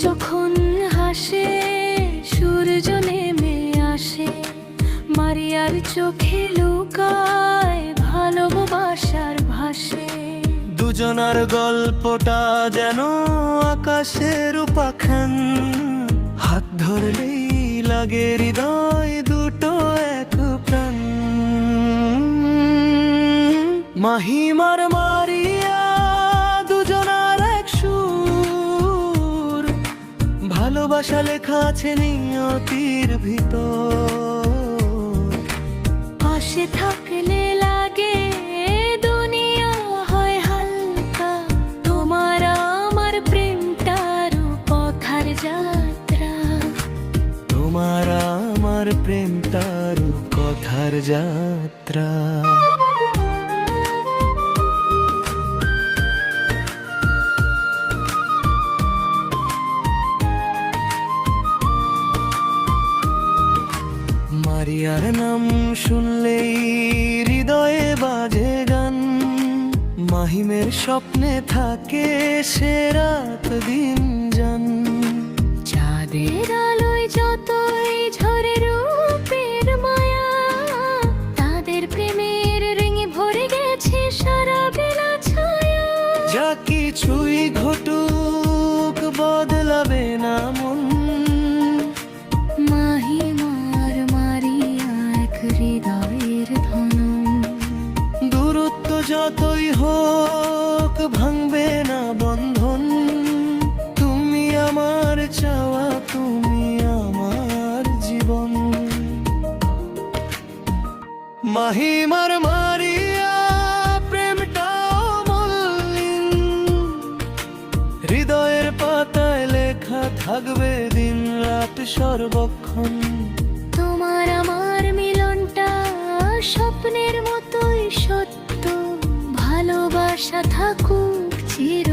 যখন হাসে সূর্য নেমে আসে, মারিয়ার চোখে লুকায় ভালোবাসার ভাসে। দুজনার গল্পটা যেন আকাশের উপাখ্যান, হাত ধরলেই লাগে হৃদয় দুটো এক প্রাণ। মাহিমার মারিয়া দুজনার এক সুর, ভালোবাসা লেখা আছে নিয়তির ভিতর। পাশে থাকলে লাগে দুনিয়া হয় হালকা, তোমার আমার প্রেমটার কথার যাত্রা। তোমার আমার প্রেম তার কথার যাত্রা। মারিয়ার নাম শুনলেই হৃদয়ে বাজে গান, মাহিমের স্বপ্নে থাকে সে রাত দিন জান। চাঁদের আলোয় যতই ঝরে রূপের মায়া, তাদের প্রেমের রেঙে ভরে গেছে সারা বেলা ছায়া। যা কিছুই ঘটুক বদলাবে না মন, মাহিমার মারিয়া এক হৃদয়ের ধনু। দূরত্ব যতই হোক ভাঙবে না বন্ধন। তুমি আমার চাওয়া, তুমি আমার জীবন। মাহিমার মারিয়া প্রেমটা অমলিন, হৃদয়ের পাতায় লেখা থাকবে দিন রাত সর্বক্ষণ। তোমার আমার মিলনটা স্বপ্নের মতোই সত্য, ভালোবাসা থাকুক চির